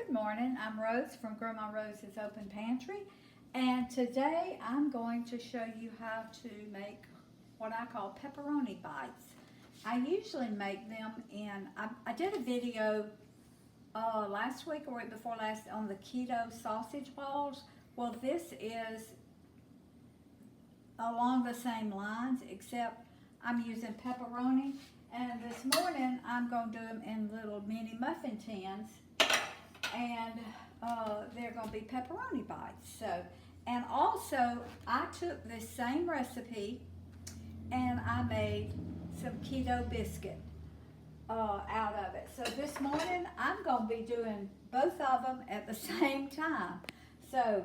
Good morning. I'm Rose from Grandma Rose's Open Pantry, and today I'm going to show you how to make what I call pepperoni bites. I usually make them I did a video last week or week before last on the keto sausage balls. Well, this is along the same lines, except I'm using pepperoni, and this morning I'm going to do them in little mini muffin tins, and they're going to be pepperoni bites. So, and also I took this same recipe and I made some keto biscuit out of it. So this morning I'm going to be doing both of them at the same time. So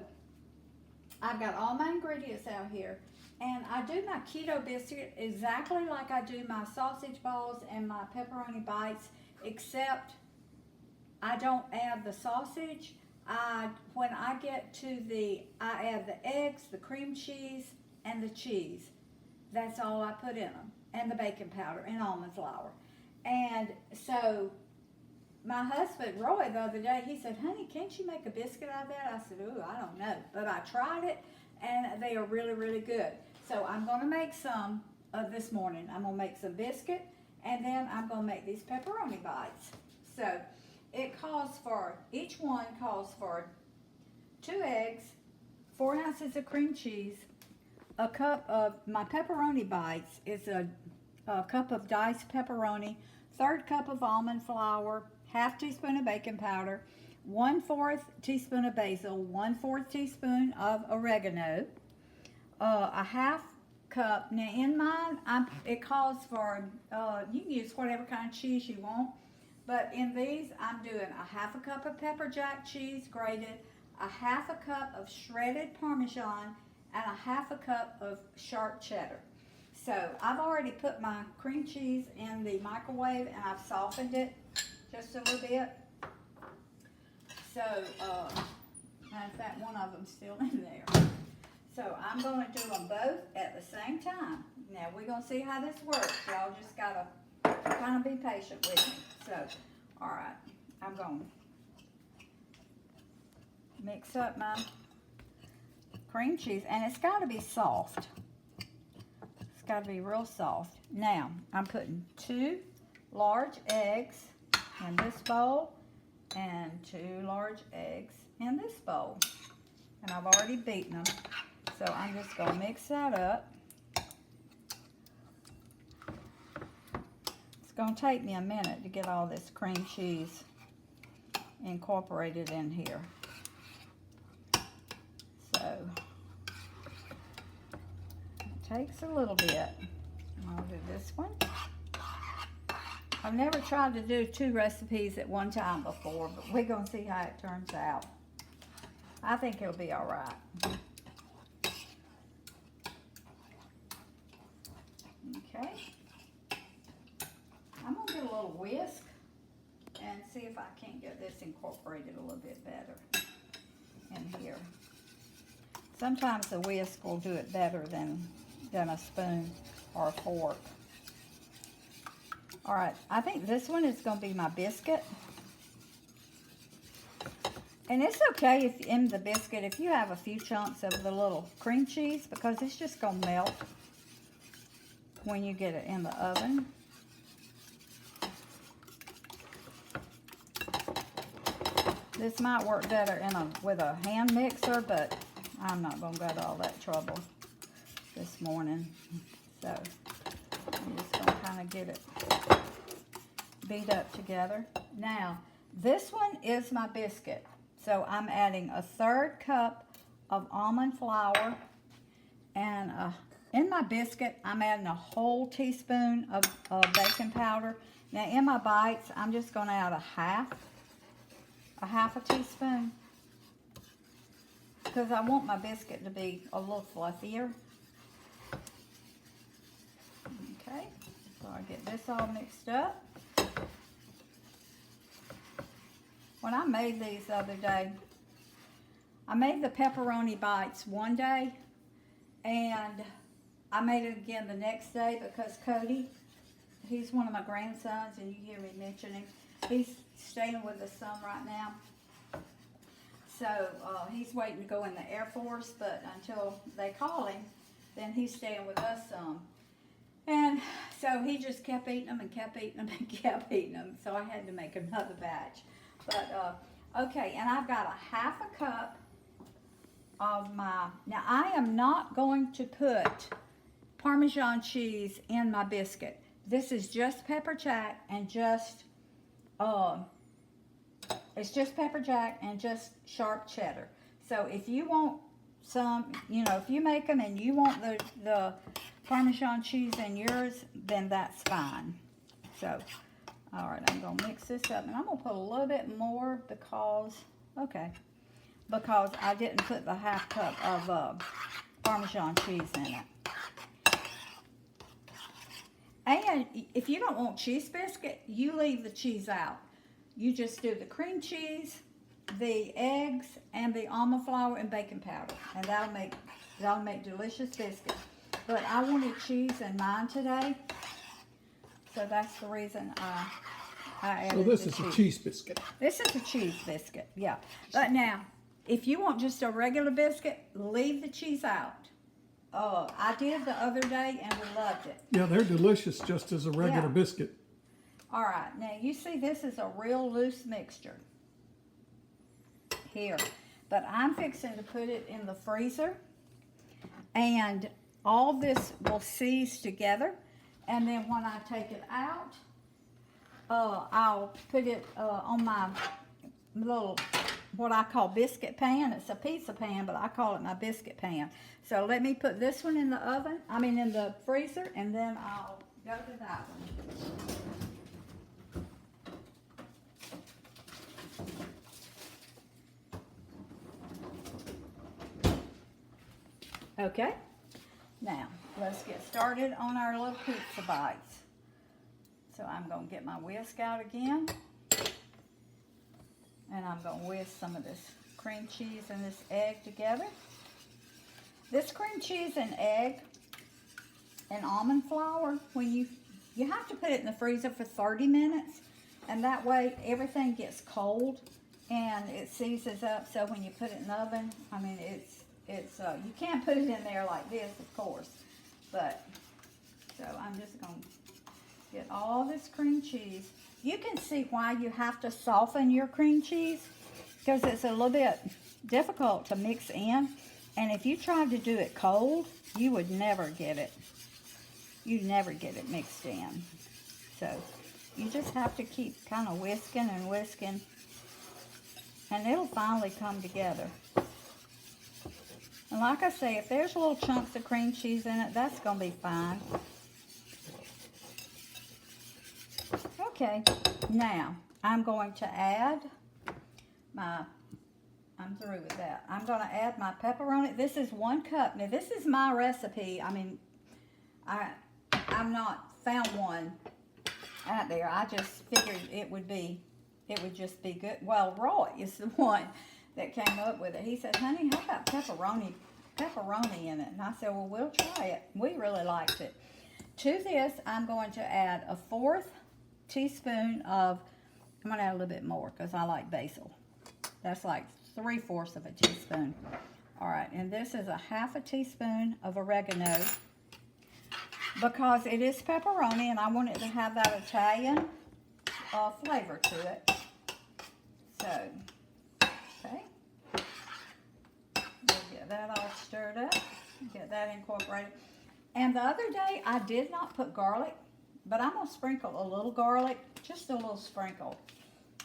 I've got all my ingredients out here, and I do my keto biscuit exactly like I do my sausage balls and my pepperoni bites, except I don't add the sausage. When I get to I add the eggs, the cream cheese, and the cheese. That's all I put in them, and the baking powder and almond flour. And so my husband, Roy, the other day, he said, "Honey, can't you make a biscuit out of that?" I said, "Ooh, I don't know." But I tried it, and they are really, really good. So I'm going to make some this morning. I'm going to make some biscuit, and then I'm going to make these pepperoni bites. So each one calls for 2 eggs, 4 ounces of cream cheese, a cup of, my pepperoni bites is a cup of diced pepperoni, 1/3 cup of almond flour, 1/2 teaspoon of baking powder, 1/4 teaspoon of basil, 1/4 teaspoon of oregano, a 1/2 cup. Now in mine, it calls for, you can use whatever kind of cheese you want, but in these I'm doing a 1/2 cup of pepper jack cheese grated, a 1/2 cup of shredded Parmesan, and a 1/2 cup of sharp cheddar. So I've already put my cream cheese in the microwave and I've softened it just a little bit. So, in fact, one of them's still in there. So I'm going to do them both at the same time. Now we're going to see how this works. Y'all just got to kind of be patient with me. So, all right, I'm going to mix up my cream cheese, and it's got to be soft. It's got to be real soft. Now, I'm putting 2 large eggs in this bowl and 2 large eggs in this bowl. And I've already beaten them. So I'm just going to mix that up. It's going to take me a minute to get all this cream cheese incorporated in here. So it takes a little bit. I'll do this one. I've never tried to do 2 recipes at one time before, but we're going to see how it turns out. I think it'll be all right. Okay. I'm going to get a little whisk and see if I can't get this incorporated a little bit better in here. Sometimes the whisk will do it better than a spoon or a fork. All right, I think this one is going to be my biscuit. And it's okay if in the biscuit, if you have a few chunks of the little cream cheese, because it's just going to melt when you get it in the oven. This might work better with a hand mixer, but I'm not going to go to all that trouble this morning. So I'm just going to kind of get it beat up together. Now, this one is my biscuit. So I'm adding a 1/3 cup of almond flour, and in my biscuit, I'm adding a whole teaspoon of baking powder. Now in my bites, I'm just going to add a half a teaspoon, because I want my biscuit to be a little fluffier. Okay, so I get this all mixed up. When I made these the other day, I made the pepperoni bites one day, and I made it again the next day because Cody, he's one of my grandsons, and you hear me mention him. He's staying with us some right now. So he's waiting to go in the Air Force, but until they call him, then he's staying with us some. And so he just kept eating them and kept eating them and kept eating them. So I had to make another batch. But, okay, and I've got a half a cup of my, now I am not going to put Parmesan cheese in my biscuit. This is just pepper jack and just, it's just pepper jack and just sharp cheddar. So if you want some, you know, if you make them and you want the Parmesan cheese in yours, then that's fine. So, all right, I'm gonna mix this up, and I'm gonna put a little bit more because I didn't put the half cup of Parmesan cheese in it. And if you don't want cheese biscuit, you leave the cheese out. You just do the cream cheese, the eggs, and the almond flour and baking powder, and that'll make delicious biscuits. But I wanted cheese in mine today, so that's the reason I added So this the is cheese. a cheese biscuit. This is a cheese biscuit, yeah. But now, if you want just a regular biscuit, leave the cheese out. I did the other day and we loved it. Yeah, they're delicious just as a regular Yeah. biscuit. All right, now you see this is a real loose mixture here. But I'm fixing to put it in the freezer, and all this will seize together, and then when I take it out, I'll put it on my little, what I call biscuit pan. It's a pizza pan, but I call it my biscuit pan. So let me put this one in the oven, in the freezer, and then I'll go to that one. Okay, now let's get started on our little pizza bites. So I'm going to get my whisk out again, and I'm going to whisk some of this cream cheese and this egg together. This cream cheese and egg and almond flour, when you have to put it in the freezer for 30 minutes, and that way everything gets cold and it seizes up. So when you put it in the oven, you can't put it in there like this, of course, but so I'm just going to get all this cream cheese. You can see why you have to soften your cream cheese, because it's a little bit difficult to mix in, and if you tried to do it cold, you would never get it. You'd never get it mixed in. So you just have to keep kind of whisking and whisking, and it'll finally come together. And like I say, if there's little chunks of cream cheese in it, that's going to be fine. Okay, now I'm going to add I'm through with that. I'm going to add my pepperoni. This is 1 cup. Now this is my recipe. I've not found one out there. I just figured it would just be good. Well, Roy is the one that came up with it. He said, honey, how about pepperoni in it? And I said, well, we'll try it. We really liked it. To this, I'm going to add a 1/4 teaspoon of, I'm going to add a little bit more because I like basil. That's like 3/4 of a teaspoon. All right, and this is a 1/2 teaspoon of oregano, because it is pepperoni and I want it to have that Italian flavor to it. So, okay. We'll get that all stirred up, get that incorporated. And the other day I did not put garlic, but I'm going to sprinkle a little garlic, just a little sprinkle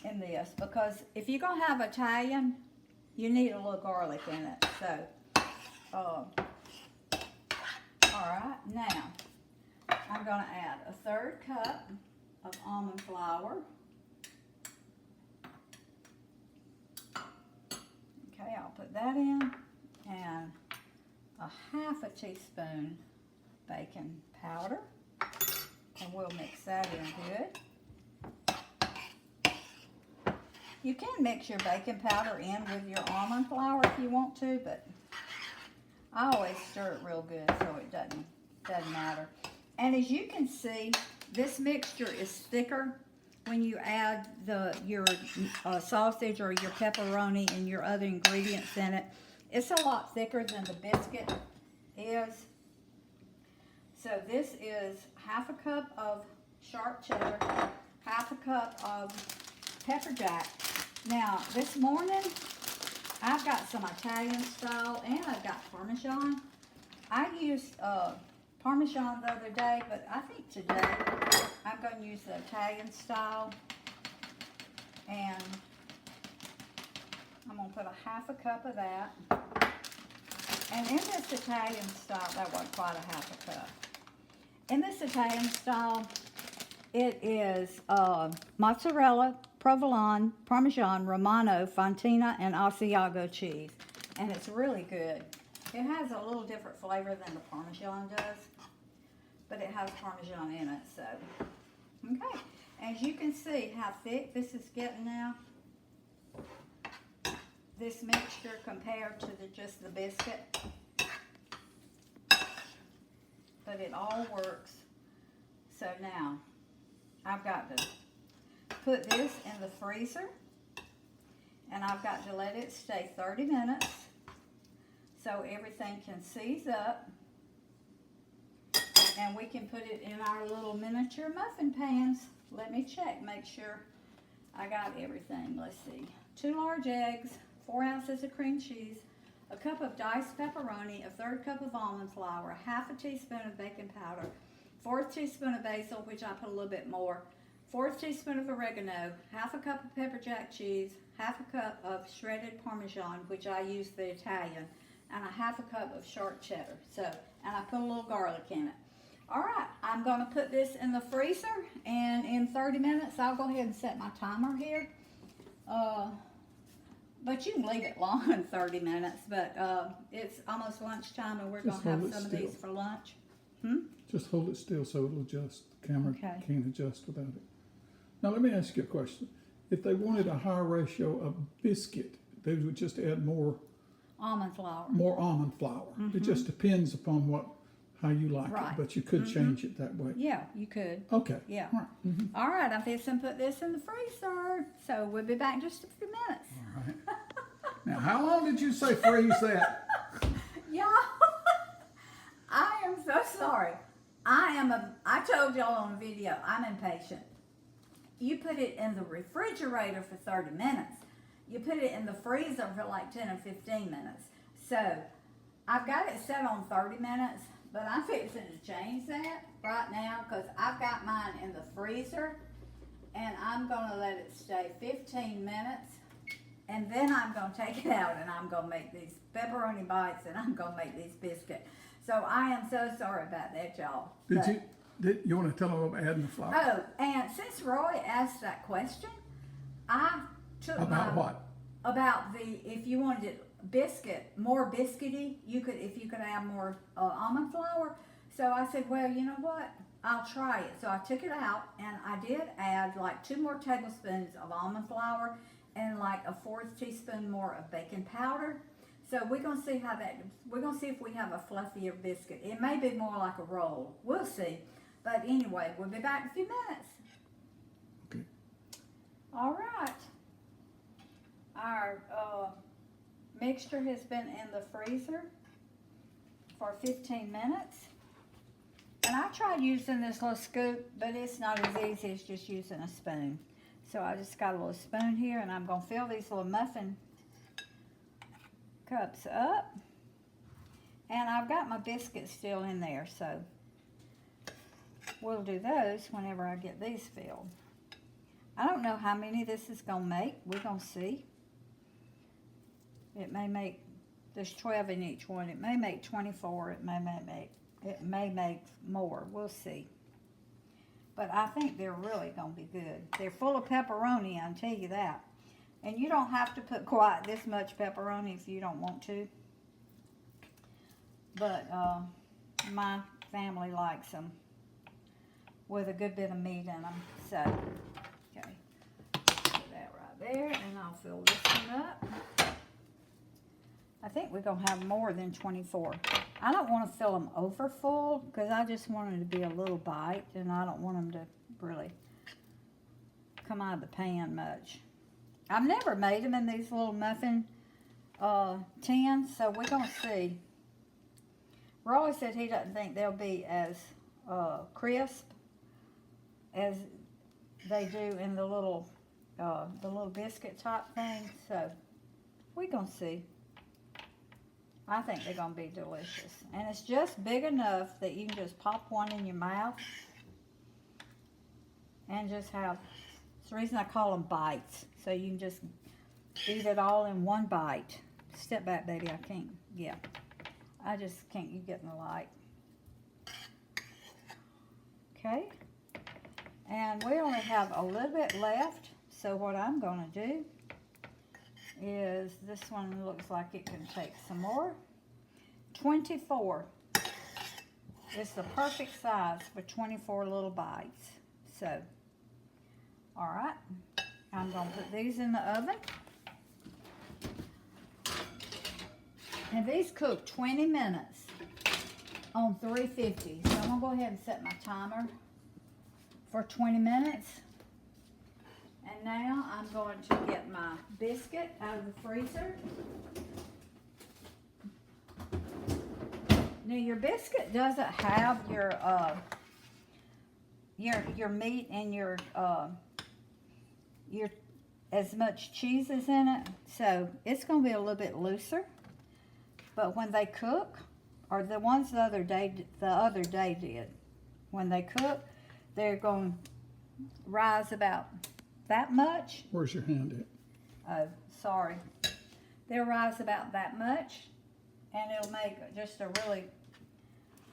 in this, because if you're going to have Italian, you need a little garlic in it. So, all right, now I'm going to add a 1/3 cup of almond flour. Okay, I'll put that in, and a 1/2 teaspoon baking powder, and we'll mix that in good. You can mix your baking powder in with your almond flour if you want to, but I always stir it real good so it doesn't matter. And as you can see, this mixture is thicker when you add your sausage or your pepperoni and your other ingredients in it. It's a lot thicker than the biscuit is. So this is half a cup of sharp cheddar, half a cup of pepper jack. Now, this morning, I've got some Italian style and I've got Parmesan. I used Parmesan the other day, but I think today I'm going to use the Italian style. And I'm going to put a half a cup of that. And in this Italian style, that wasn't quite a half a cup. In this Italian style, it is mozzarella, provolone, Parmesan, Romano, Fontina, and Asiago cheese. And it's really good. It has a little different flavor than the Parmesan does, but it has Parmesan in it, so. Okay, as you can see how thick this is getting now. This mixture compared to just the biscuit. But it all works. So now, I've got to put this in the freezer, and I've got to let it stay 30 minutes so everything can seize up, and we can put it in our little miniature muffin pans. Let me check, make sure I got everything. Let's see. 2 large eggs, 4 ounces of cream cheese, a cup of diced pepperoni, a 1/3 cup of almond flour, 1/2 teaspoon of baking powder, 1/4 teaspoon of basil, which I put a little bit more, 1/4 teaspoon of oregano, 1/2 cup of pepper jack cheese, 1/2 cup of shredded Parmesan, which I use the Italian, and 1/2 cup of sharp cheddar. So, and I put a little garlic in it. All right, I'm going to put this in the freezer, and in 30 minutes, I'll go ahead and set my timer here. But you can leave it long than 30 minutes, but it's almost lunchtime, and we're going Just to have hold it some of still. these for lunch. Just hold it still so it'll adjust. The camera Okay. can't adjust without it. Now let me ask you a question. If they wanted a higher ratio of biscuit, they would just add more Almond flour. almond flour. It just depends upon how you like Right. it, but you could change it that way. Yeah, you could. Okay. Yeah. All right. All right, I'm fixing to put this in the freezer, so we'll be back in just a few minutes. All right. Now, how long did you say freeze that? Y'all, I am so sorry. I told y'all on video, I'm impatient. You put it in the refrigerator for 30 minutes. You put it in the freezer for like 10 or 15 minutes. So, I've got it set on 30 minutes, but I'm fixing to change that right now because I've got mine in the freezer, and I'm going to let it stay 15 minutes, and then I'm going to take it out, and I'm going to make these pepperoni bites, and I'm going to make these biscuits. So I am so sorry about that, y'all. Did you want to tell them about adding the flour? Oh, and since Roy asked that question, I took About what? About if you wanted it more biscuity, if you could add more almond flour. So I said, well, you know what? I'll try it. So I took it out, and I did add like 2 more tablespoons of almond flour and like a 1/4 teaspoon more of baking powder. So we're gonna see we're gonna see if we have a fluffier biscuit. It may be more like a roll. We'll see. But anyway, we'll be back in a few minutes. Okay. All right. Our mixture has been in the freezer for 15 minutes. And I tried using this little scoop, but it's not as easy as just using a spoon. So I just got a little spoon here, and I'm going to fill these little muffin cups up. And I've got my biscuits still in there, so we'll do those whenever I get these filled. I don't know how many this is going to make. We're going to see. It may make, there's 12 in each one. It may make 24. It may make more. We'll see. But I think they're really going to be good. They're full of pepperoni, I'll tell you that. And you don't have to put quite this much pepperoni if you don't want to. But my family likes them with a good bit of meat in them. So, okay. Put that right there, and I'll fill this one up. I think we're going to have more than 24. I don't want to fill them over full because I just want them to be a little bite, and I don't want them to really come out of the pan much. I've never made them in these little muffin tins, so we're going to see. Roy said he doesn't think they'll be as crisp as they do in the little biscuit type thing, so we're going to see. I think they're going to be delicious. And it's just big enough that you can just pop one in your mouth and just have, it's the reason I call them bites. So you can just eat it all in one bite. Step back, baby, I can't, yeah. I just can't, you get in the light. Okay. And we only have a little bit left. So what I'm going to do is, this one looks like it can take some more. 24 is the perfect size for 24 little bites. So, all right, I'm going to put these in the oven. And these cook 20 minutes on 350. So I'm going to go ahead and set my timer for 20 minutes. And now I'm going to get my biscuit out of the freezer. Now your biscuit doesn't have your meat and your as much cheese as in it, so it's going to be a little bit looser. But when they cook, or the ones the other day did, when they cook, they're going to rise about that much. Where's your hand at? Oh, sorry. They'll rise about that much, and it'll make just a really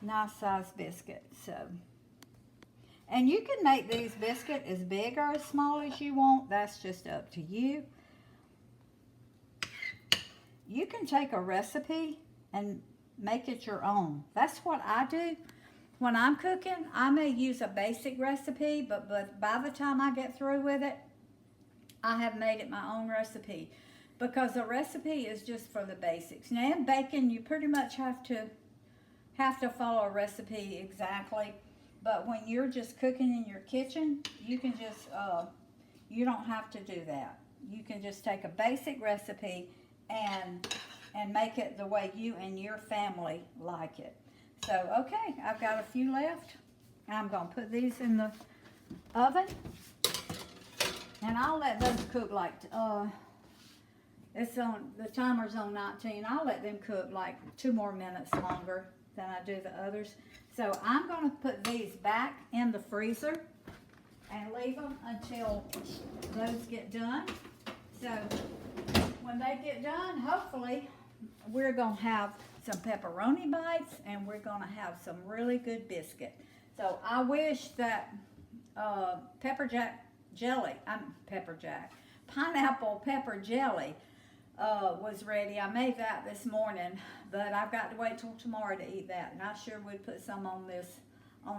nice sized biscuit. So, and you can make these biscuits as big or as small as you want. That's just up to you. You can take a recipe and make it your own. That's what I do. When I'm cooking, I may use a basic recipe, but by the time I get through with it, I have made it my own recipe, because a recipe is just for the basics. Now in baking, you pretty much have to follow a recipe exactly, but when you're just cooking in your kitchen, you can just you don't have to do that. You can just take a basic recipe and make it the way you and your family like it. So okay, I've got a few left. I'm gonna put these in the oven. And I'll let those cook like, it's on, the timer's on 19. I'll let them cook like 2 more minutes longer than I do the others. So I'm going to put these back in the freezer and leave them until those get done. So when they get done, hopefully we're going to have some pepperoni bites and we're going to have some really good biscuit. So I wish that pineapple pepper jelly was ready. I made that this morning, but I've got to wait till tomorrow to eat that, and I sure would put some on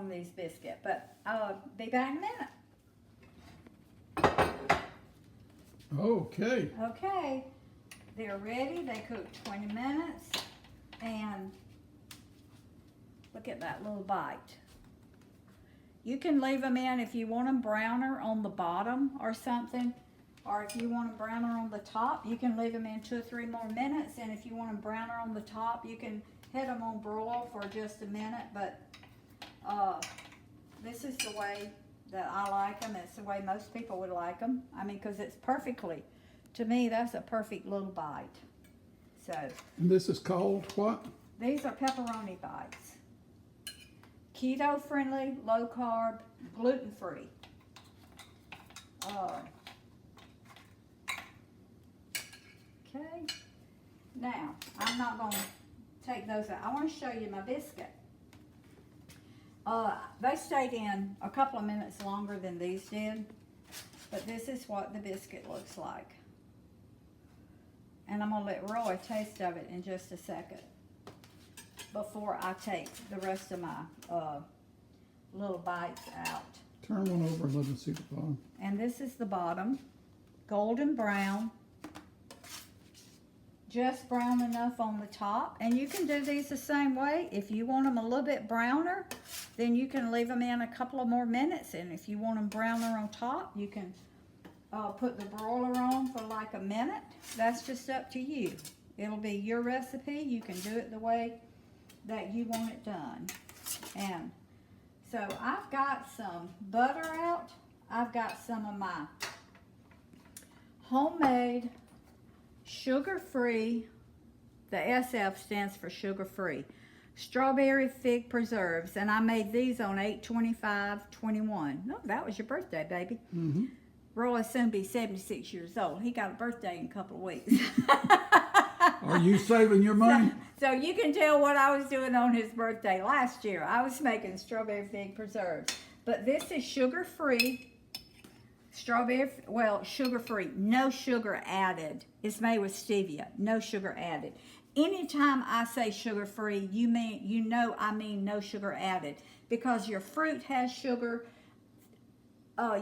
these biscuits. But I'll be back in a minute. Okay. Okay, they're ready. They cooked 20 minutes, and look at that little bite. You can leave them in if you want them browner on the bottom or something, or if you want them browner on the top, you can leave them in 2 or 3 more minutes. And if you want them browner on the top, you can hit them on broil for just a minute. But this is the way that I like them. It's the way most people would like them. I mean, because it's perfectly, to me, that's a perfect little bite. So. And this is called what? These are pepperoni bites. Keto friendly, low carb, gluten free. Okay. Now, I'm not going to take those out. I want to show you my biscuit. They stayed in a couple of minutes longer than these did, but this is what the biscuit looks like. And I'm going to let Roy taste of it in just a second before I take the rest of my little bites out. Turn one over and let me see the bottom. And this is the bottom, golden brown, just brown enough on the top. And you can do these the same way. If you want them a little bit browner, then you can leave them in a couple of more minutes. And if you want them browner on top, you can put the broiler on for like a minute. That's just up to you. It'll be your recipe. You can do it the way that you want it done. And so I've got some butter out. I've got some of my homemade sugar-free, the SF stands for sugar-free, strawberry fig preserves. And I made these on 8/25/21. No, that was your birthday, baby. Mm-hmm. Roy will soon be 76 years old. He got a birthday in a couple of weeks. Are you saving your money? So you can tell what I was doing on his birthday last year. I was making strawberry fig preserves. But this is sugar-free, sugar-free, no sugar added. It's made with stevia, no sugar added. Anytime I say sugar-free, I mean no sugar added, because your fruit has sugar,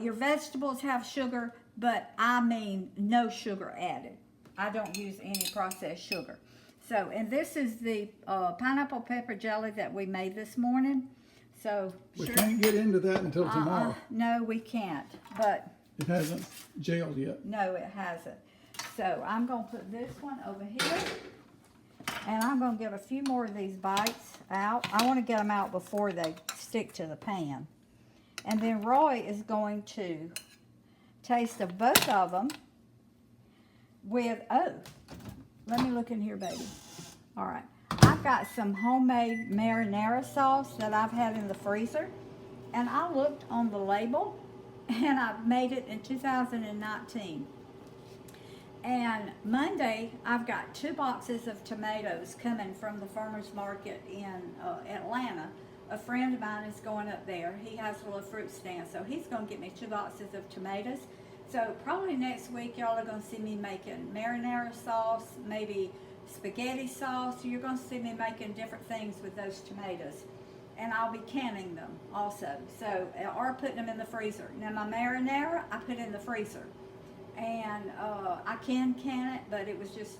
your vegetables have sugar, but I mean no sugar added. I don't use any processed sugar. So, and this is the pineapple pepper jelly that we made this morning. So We can't get into that until tomorrow. No, we can't, but It hasn't jailed yet. no, it hasn't. So I'm going to put this one over here, and I'm going to get a few more of these bites out. I want to get them out before they stick to the pan. And then Roy is going to taste of both of them with, let me look in here, baby. All right. I've got some homemade marinara sauce that I've had in the freezer. And I looked on the label, and I made it in 2019. And Monday, I've got 2 boxes of tomatoes coming from the farmer's market in Atlanta. A friend of mine is going up there. He has a little fruit stand, so he's going to get me 2 boxes of tomatoes. So probably next week, y'all are going to see me making marinara sauce, maybe spaghetti sauce. You're going to see me making different things with those tomatoes. And I'll be canning them also, so, or putting them in the freezer. Now my marinara, I put in the freezer. And I can it, but it was just,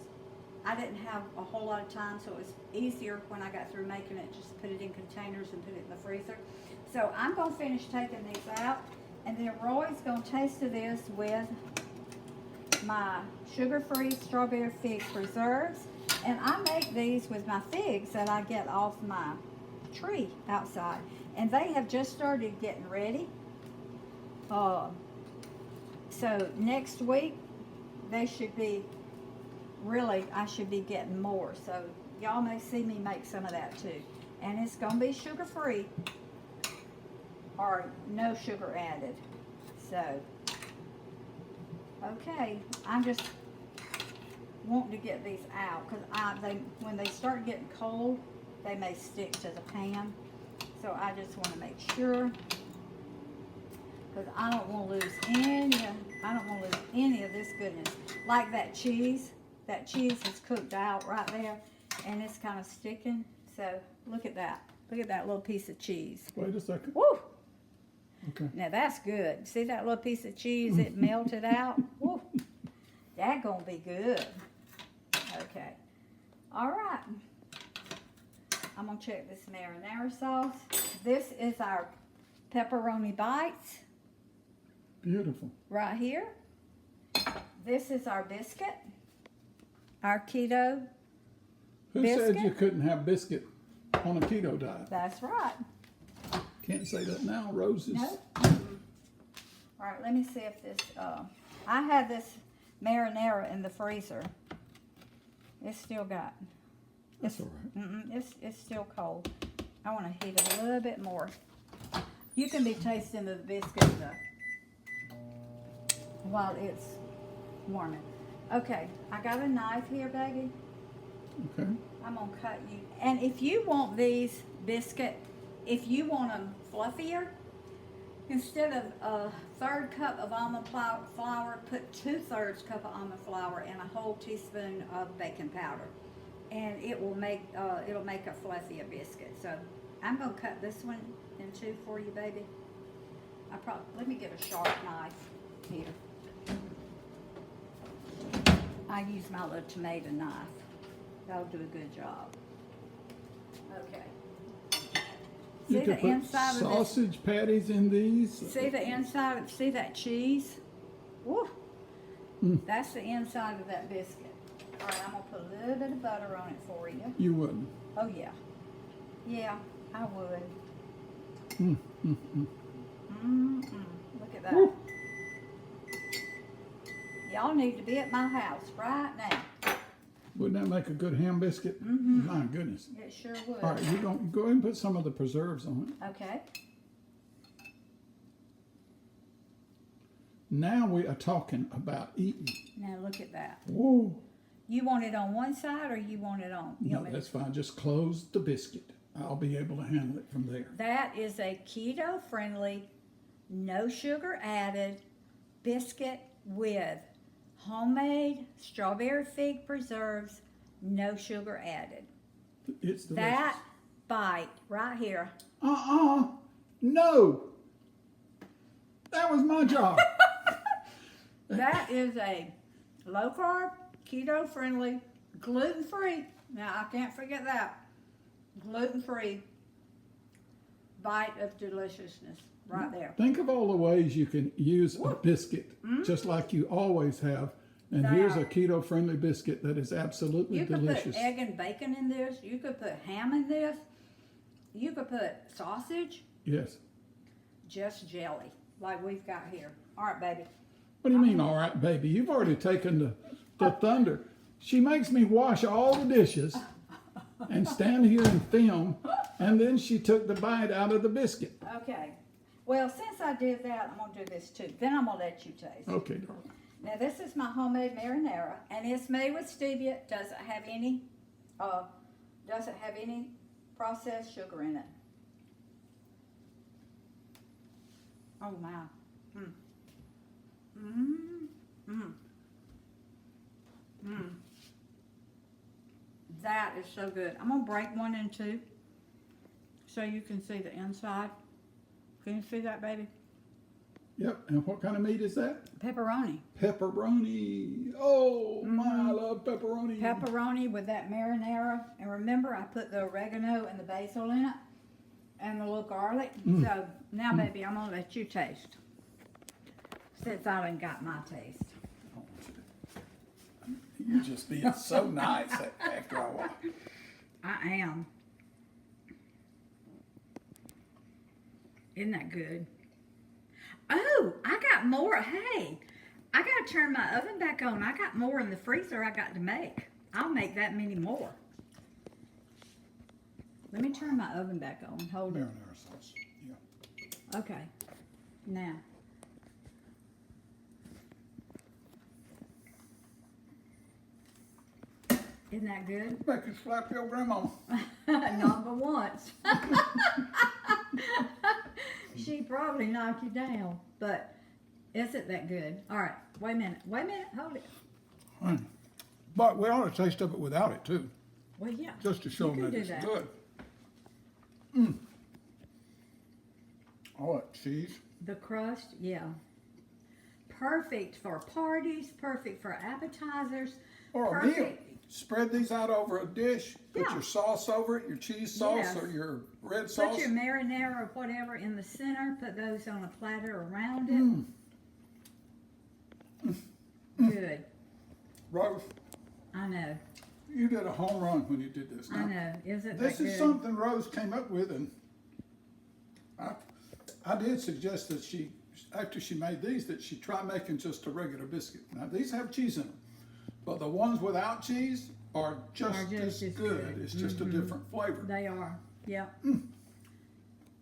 I didn't have a whole lot of time, so it was easier when I got through making it, just put it in containers and put it in the freezer. So I'm going to finish taking these out, and then Roy's going to taste of this with my sugar-free strawberry fig preserves. And I make these with my figs that I get off my tree outside. And they have just started getting ready. So next week, they should be, really, I should be getting more. So y'all may see me make some of that too. And it's going to be sugar-free or no sugar added. So, okay, I'm just wanting to get these out because when they start getting cold, they may stick to the pan. So I just want to make sure, because I don't want to lose any of this goodness. Like that cheese is cooked out right there, and it's kind of sticking. So look at that. Look at that little piece of cheese. Wait a second. Woo! Okay. Now that's good. See that little piece of cheese? It melted out. Woo! That's gonna be good. Okay. All right. I'm gonna check this marinara sauce. This is our pepperoni bites. Beautiful. Right here. This is our biscuit. Our keto Who biscuit. said you couldn't have biscuit on a keto diet? That's right. Can't say that now, Roses. No. All right, let me see if this, I had this marinara in the freezer. It's still got, That's all right. it's still cold. I want to heat it a little bit more. You can be tasting the biscuit while it's warming. Okay, I got a knife here, baby. Okay. I'm going to cut you. And if you want these biscuit, if you want them fluffier, instead of a 1/3 cup of almond flour, put 2/3 cup of almond flour and a whole teaspoon of baking powder. And it will make, it'll make a fluffier biscuit. So I'm going to cut this one in 2 for you, baby. Let me get a sharp knife here. I use my little tomato knife. That'll do a good job. Okay. You See can the put inside of this? sausage patties in these. See the inside? See that cheese? Woo. That's the inside of that biscuit. All right, I'm gonna put a little bit of butter on it for you. You wouldn't. Oh yeah. Yeah, I would. Look at that. Woo. Y'all need to be at my house right now. Wouldn't that make a good ham biscuit? My goodness. It sure would. All right, you go ahead and put some of the preserves on it. Okay. Now we are talking about eating. Now look at that. Whoa. You want it on one side or you want it on? You No, want me to- that's fine. Just close the biscuit. I'll be able to handle it from there. That is a keto friendly, no sugar added biscuit with homemade strawberry fig preserves, no sugar added. It's delicious. That bite right here. No. That was my job. That is a low carb, keto friendly, gluten free. Now I can't forget that. Gluten free bite of deliciousness right there. Think of all the ways you can use a biscuit, just like you always have. And They here's are. a keto-friendly biscuit that is absolutely You could delicious. put egg and bacon in this. You could put ham in this. You could put sausage, Yes. just jelly, like we've got here. All right, baby. What do you mean, all right, baby? You've already taken the thunder. She makes me wash all the dishes and stand here and film, and then she took the bite out of the biscuit. Okay. Well, since I did that, I'm gonna do this too. Then I'm gonna let you taste. Okay, darling. Now this is my homemade marinara, and it's made with stevia. Doesn't have any processed sugar in it. Oh wow. That is so good. I'm gonna break one in two so you can see the inside. Can you see that, baby? Yep, and what kind of meat is that? Pepperoni. Pepperoni. Oh, my, I love pepperoni. Pepperoni with that marinara. And remember, I put the oregano and the basil in it and the little garlic. So now, baby, I'm going to let you taste. Since I done got my taste. You're just being so nice after a while. I am. Isn't that good? Oh, I got more. Hey, I got to turn my oven back on. I got more in the freezer I got to make. I'll make that many more. Let me turn my oven back on. Hold it. Marinara sauce. Yeah. Okay. Now. Isn't that good? Make you slap your grandma. Not but once. She probably knocked you down, but isn't that good? All right, wait a minute, hold it. But we ought to taste of it without it too, Well, yeah. just to show you them can that do it's that. good. All that cheese. The crust, yeah. Perfect for parties, perfect for appetizers. Or a meal. perfect. Spread these out over a dish. Put Yeah. your sauce over it, your cheese sauce Yes. or your red Put sauce. your marinara or whatever in the center. Put those on a platter around it. Good. Rose, I know. you did a home run when you did this. I know. Isn't This that is good? something Rose came up with, and I did suggest that she, after she made these, that she try making just a regular biscuit. Now these have cheese in them, but the ones without cheese are just as good. It's just a different flavor. They are. Yep.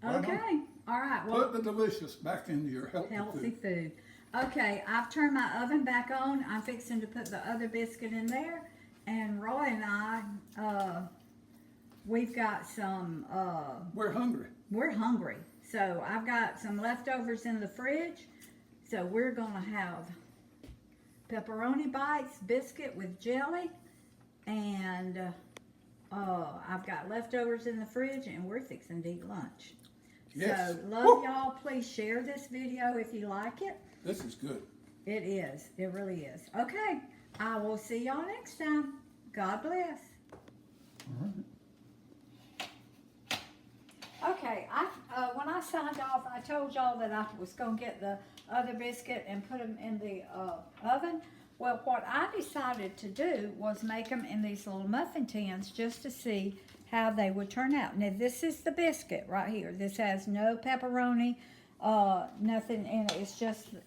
Right on. Okay. All right. Well, Put the delicious back into your healthy food. food. Okay, I've turned my oven back on. I'm fixing to put the other biscuit in there. And Roy and I, we've got some, We're hungry. we're hungry. So I've got some leftovers in the fridge. So we're gonna have pepperoni bites, biscuit with jelly. And I've got leftovers in the fridge and we're fixing to eat lunch. Yes. So love Woo! y'all. Please share this video if you like it. This is good. It is. It really is. Okay. I will see y'all next time. God bless. All right. Okay, when I signed off, I told y'all that I was gonna get the other biscuit and put them in the oven. Well, what I decided to do was make them in these little muffin tins just to see how they would turn out. Now, this is the biscuit right here. This has no pepperoni, nothing in it.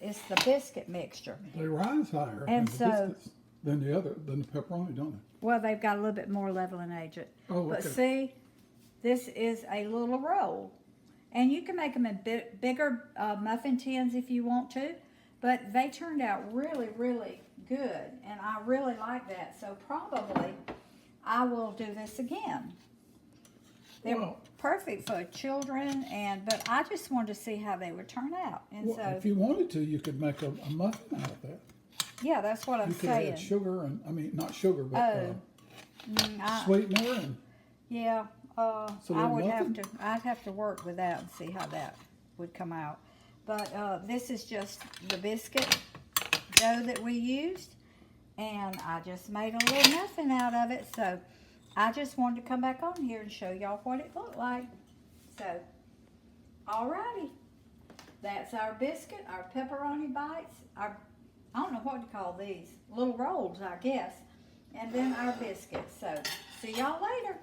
It's the biscuit mixture. They rise higher And than so- the biscuits than the pepperoni, don't they? Well, they've got a little bit more leveling agent. Oh, But okay. see, this is a little roll. And you can make them in bigger muffin tins if you want to. But they turned out really, really good. And I really like that. So probably I will do this again. They're Well- perfect for children, but I just wanted to see how they would turn out. And Well, so, if you wanted to, you could make a muffin out of that. yeah, that's what I'm You could saying. add sugar and, I mean, not sugar, but I- sweetener and, Yeah, So I they're would have muffin? to, I'd have to work with that and see how that would come out. But, this is just the biscuit dough that we used, and I just made a little muffin out of it, so I just wanted to come back on here and show y'all what it looked like. So, alrighty, that's our biscuit, our pepperoni bites, I don't know what to call these, little rolls, I guess, and then our biscuits. So, see y'all later.